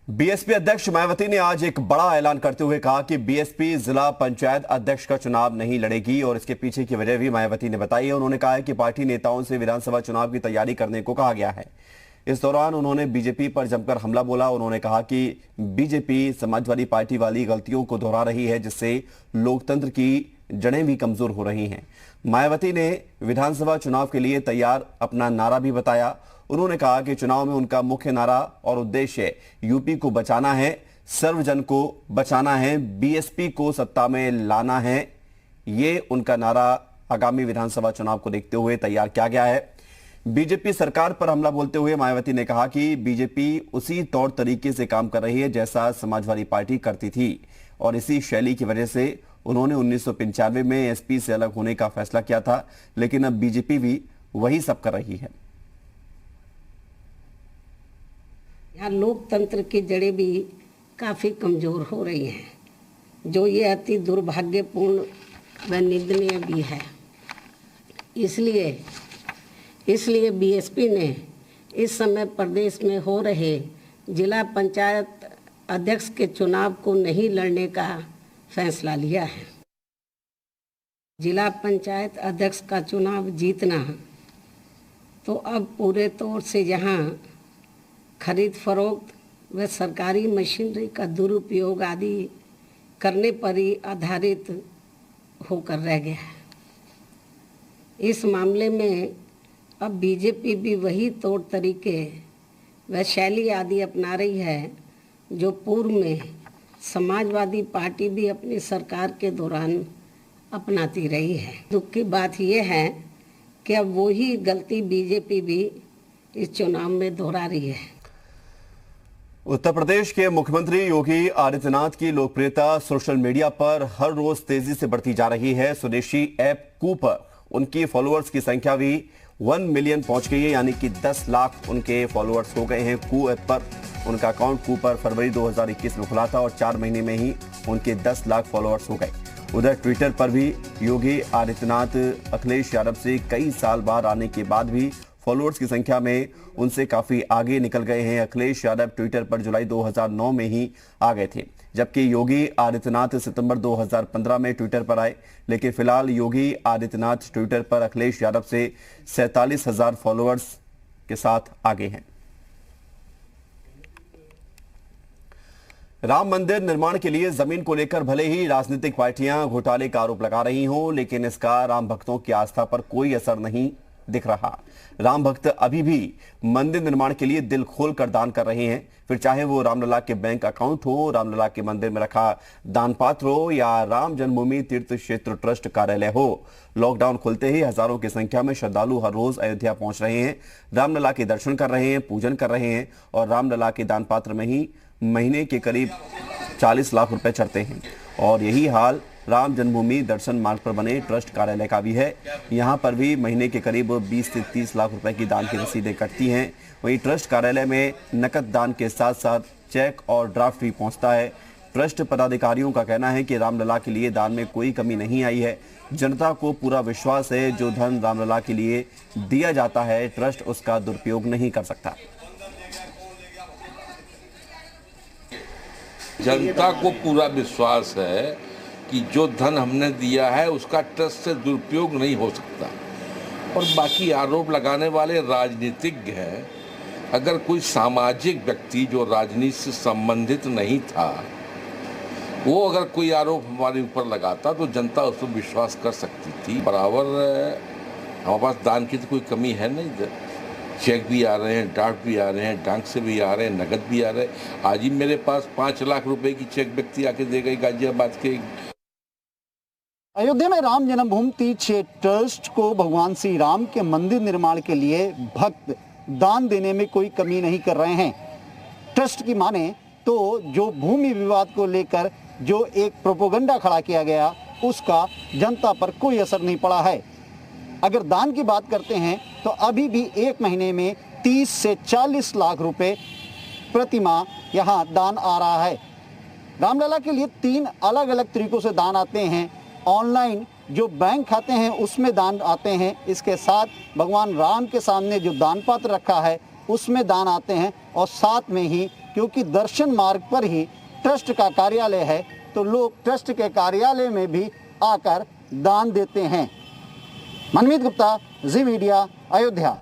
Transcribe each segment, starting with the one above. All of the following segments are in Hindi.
बीएसपी अध्यक्ष मायावती ने आज एक बड़ा ऐलान करते हुए कहा कि बीएसपी जिला पंचायत अध्यक्ष का चुनाव नहीं लड़ेगी और इसके पीछे की वजह भी मायावती ने बताई है। उन्होंने कहा है कि पार्टी नेताओं से विधानसभा चुनाव की तैयारी करने को कहा गया है। इस दौरान उन्होंने बीजेपी पर जमकर हमला बोला। उन्होंने कहा कि बीजेपी समाजवादी पार्टी वाली गलतियों को दोहरा रही है, जिससे लोकतंत्र की जड़ें भी कमजोर हो रही हैं। मायावती ने विधानसभा चुनाव के लिए तैयार अपना नारा भी बताया। उन्होंने कहा कि चुनाव में उनका मुख्य नारा और उद्देश्य यूपी को बचाना है, सर्वजन को बचाना है, बीएसपी को सत्ता में लाना है। ये उनका नारा आगामी विधानसभा चुनाव को देखते हुए तैयार किया गया है। बीजेपी सरकार पर हमला बोलते हुए मायावती ने कहा कि बीजेपी उसी तौर तरीके से काम कर रही है जैसा समाजवादी पार्टी करती थी और इसी शैली की वजह से उन्होंने 1995 में एसपी से अलग होने का फैसला किया था, लेकिन अब बीजेपी भी वही सब कर रही है। यहाँ लोकतंत्र की जड़ें भी काफ़ी कमज़ोर हो रही हैं, जो ये अति दुर्भाग्यपूर्ण व निंदनीय भी है। इसलिए बीएसपी ने इस समय प्रदेश में हो रहे जिला पंचायत अध्यक्ष के चुनाव को नहीं लड़ने का फैसला लिया है। जिला पंचायत अध्यक्ष का चुनाव जीतना तो अब पूरे तौर से यहाँ खरीद फरोख्त व सरकारी मशीनरी का दुरुपयोग आदि करने पर ही आधारित होकर रह गया है। इस मामले में अब बीजेपी भी वही तौर तरीके व शैली आदि अपना रही है जो पूर्व में समाजवादी पार्टी भी अपनी सरकार के दौरान अपनाती रही है। दुख की बात यह है कि अब वही गलती बीजेपी भी इस चुनाव में दोहरा रही है। उत्तर प्रदेश के मुख्यमंत्री योगी आदित्यनाथ की लोकप्रियता सोशल मीडिया पर हर रोज तेजी से बढ़ती जा रही है। स्वदेशी ऐप कू पर उनकी फॉलोअर्स की संख्या भी 1 मिलियन पहुंच गई है, यानी कि 10 लाख उनके फॉलोअर्स हो गए हैं। कू ऐप पर उनका अकाउंट कू पर फरवरी 2021 में खुला था और 4 महीने में ही उनके 10 लाख फॉलोअर्स हो गए। उधर ट्विटर पर भी योगी आदित्यनाथ अखिलेश यादव से कई साल बाद आने के बाद भी फॉलोअर्स की संख्या में उनसे काफी आगे निकल गए हैं। अखिलेश यादव ट्विटर पर जुलाई 2009 में ही आ गए थे, जबकि योगी आदित्यनाथ सितंबर 2015 में ट्विटर पर आए। लेकिन फिलहाल योगी आदित्यनाथ ट्विटर पर अखिलेश यादव से 47,000 फॉलोअर्स के साथ आगे हैं। राम मंदिर निर्माण के लिए जमीन को लेकर भले ही राजनीतिक पार्टियां घोटाले का आरोप लगा रही हों, लेकिन इसका राम भक्तों की आस्था पर कोई असर नहीं दिख रहा। राम भक्त अभी भी मंदिर निर्माण के लिए दिल खोल कर दान कर रहे हैं, फिर चाहे वो रामलला के बैंक अकाउंट हो, रामलला के मंदिर में रखा दान पात्र हो या राम जन्मभूमि तीर्थ क्षेत्र ट्रस्ट कार्यालय हो। लॉकडाउन खुलते ही हजारों की संख्या में श्रद्धालु हर रोज अयोध्या पहुंच रहे हैं, रामलला के दर्शन कर रहे हैं, पूजन कर रहे हैं और रामलला के दान पात्र में ही महीने के करीब 40 लाख रुपए चढ़ते हैं। और यही हाल राम जन्मभूमि दर्शन मार्ग पर बने ट्रस्ट कार्यालय का भी है। यहाँ पर भी महीने के करीब 20 से 30 लाख रुपए की दान की रसीदें कटती हैं। वहीं ट्रस्ट कार्यालय में नकद दान के साथ साथ चेक और ड्राफ्ट भी पहुंचता है। ट्रस्ट पदाधिकारियों का कहना है कि रामलला के लिए दान में कोई कमी नहीं आई है। जनता को पूरा विश्वास है, जो धन रामलला के लिए दिया जाता है ट्रस्ट उसका दुरुपयोग नहीं कर सकता। जनता को पूरा विश्वास है कि जो धन हमने दिया है उसका ट्रस्ट से दुरुपयोग नहीं हो सकता। और बाकी आरोप लगाने वाले राजनीतिज्ञ हैं। अगर कोई सामाजिक व्यक्ति जो राजनीति से संबंधित नहीं था, वो अगर कोई आरोप हमारे ऊपर लगाता तो जनता उस पर विश्वास कर सकती थी। बराबर हमारे पास दान की तो कोई कमी है नहीं। चेक भी आ रहे हैं, ड्राफ्ट भी आ रहे हैं, डाक से भी आ रहे हैं, नगद भी आ रहे हैं। आज ही मेरे पास 5 लाख रुपए की चेक व्यक्ति आके दे गई गाजियाबाद के। अयोध्या में राम जन्मभूमि तीर्थ क्षेत्र ट्रस्ट को भगवान श्री राम के मंदिर निर्माण के लिए भक्त दान देने में कोई कमी नहीं कर रहे हैं। ट्रस्ट की माने तो जो भूमि विवाद को लेकर जो एक प्रोपोगंडा खड़ा किया गया, उसका जनता पर कोई असर नहीं पड़ा है। अगर दान की बात करते हैं तो अभी भी 1 महीने में 30 से 40 लाख रुपए प्रति माह यहाँ दान आ रहा है। रामलला के लिए 3 अलग अलग तरीकों से दान आते हैं। ऑनलाइन जो बैंक खाते हैं उसमें दान आते हैं, इसके साथ भगवान राम के सामने जो दान पात्र रखा है उसमें दान आते हैं और साथ में ही क्योंकि दर्शन मार्ग पर ही ट्रस्ट का कार्यालय है, तो लोग ट्रस्ट के कार्यालय में भी आकर दान देते हैं। मनमीत गुप्ता, जी मीडिया, अयोध्या।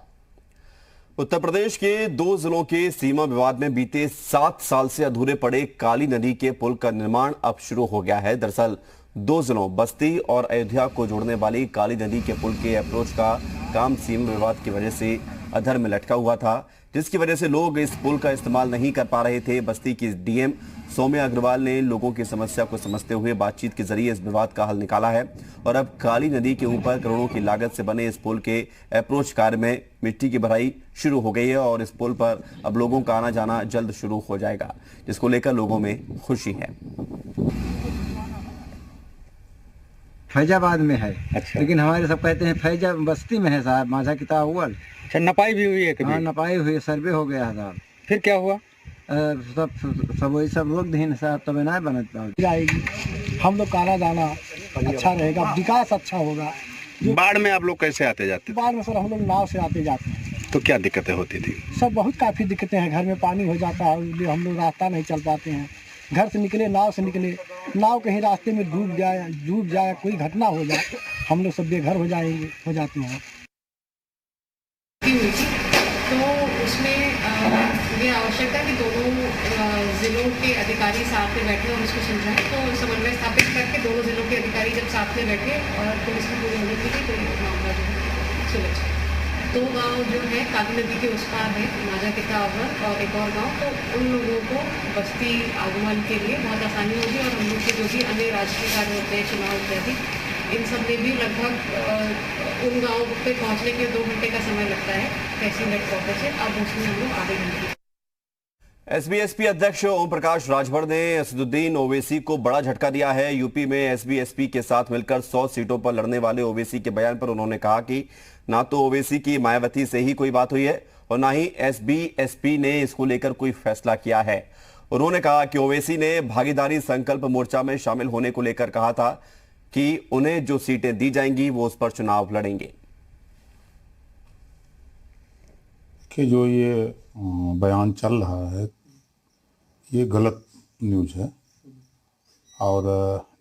उत्तर प्रदेश के 2 जिलों के सीमा विवाद में बीते 7 साल से अधूरे पड़े काली नदी के पुल का निर्माण अब शुरू हो गया है। दरअसल 2 जिलों बस्ती और अयोध्या को जोड़ने वाली काली नदी के पुल के अप्रोच का काम सीमा विवाद की वजह से अधर में लटका हुआ था, जिसकी वजह से लोग इस पुल का इस्तेमाल नहीं कर पा रहे थे। बस्ती की डीएम सौम्या अग्रवाल ने लोगों की समस्या को समझते हुए बातचीत के जरिए इस विवाद का हल निकाला है और अब काली नदी के ऊपर करोड़ों की लागत से बने इस पुल के अप्रोच कार्य में मिट्टी की भराई शुरू हो गई है और इस पुल पर अब लोगों का आना जाना जल्द शुरू हो जाएगा, जिसको लेकर लोगों में खुशी है। फैजाबाद में है। अच्छा। लेकिन हमारे सब कहते हैं फैजा बस्ती में है साहब, माझा किताब हुआ। अच्छा, नपाई भी हुई है कभी? हाँ, नपाई हुई, सर्वे हो गया है साहब। फिर क्या हुआ? सब वही सब लोग दिन साहब तब ना बनत जाएगी। हम लोग का आना जाना अच्छा रहेगा, विकास अच्छा होगा। बाढ़ में आप लोग कैसे आते जाते थे? बाढ़ में सर हम लोग नाव से आते जाते हैं। तो क्या दिक्कतें होती थी? सब बहुत काफ़ी दिक्कतें हैं, घर में पानी हो जाता है, इसलिए हम लोग रास्ता नहीं चल पाते हैं। घर से निकले, नाव से निकले, नाव कहीं रास्ते में डूब जाए, कोई घटना हो जाए, हम लोग सब बेघर हो जाते हैं। तो उसमें ये आवश्यकता कि दोनों ज़िलों के अधिकारी साथ में बैठे और उसको समझाएं। तो समन्वय स्थापित करके दोनों ज़िलों के अधिकारी जब साथ में बैठे और पुलिस की पूरी मदद की थी, तो ये मामला जो है सुलझा। 2 गाँव जो है काली नदी के उस पार है, माझा किता अवर और एक और गाँव, तो उन लोगों को बस्ती आगमन के लिए बहुत आसानी होगी और हम लोग के जो भी अन्य राजकीय कार्य होते हैं, चुनाव इत्यादि, इन सब में भी लगभग उन गाँव पे पहुँचने के 2 घंटे का समय लगता है तहसील हेडक्वार्टर से, अब उसमें हम लोग आधे घंटे। एसबीएसपी अध्यक्ष ओम प्रकाश राजभर ने असदुद्दीन ओवैसी को बड़ा झटका दिया है। यूपी में एसबीएसपी के साथ मिलकर 100 सीटों पर लड़ने वाले ओवैसी के बयान पर उन्होंने कहा कि ना तो ओवैसी की मायावती से ही कोई बात हुई है और ना ही एसबीएसपी ने इसको लेकर कोई फैसला किया है। उन्होंने कहा कि ओवैसी ने भागीदारी संकल्प मोर्चा में शामिल होने को लेकर कहा था कि उन्हें जो सीटें दी जाएंगी वो उस पर चुनाव लड़ेंगे। कि जो ये बयान चल रहा है ये गलत न्यूज़ है और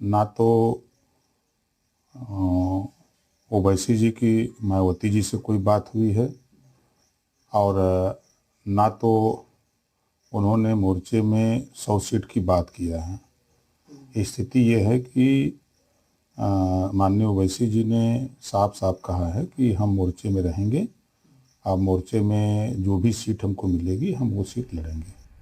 ना तो ओवैसी जी की मायावती जी से कोई बात हुई है और ना तो उन्होंने मोर्चे में 100 सीट की बात किया है। स्थिति ये है कि माननीय ओवैसी जी ने साफ साफ कहा है कि हम मोर्चे में रहेंगे, अब मोर्चे में जो भी सीट हमको मिलेगी हम वो सीट लड़ेंगे।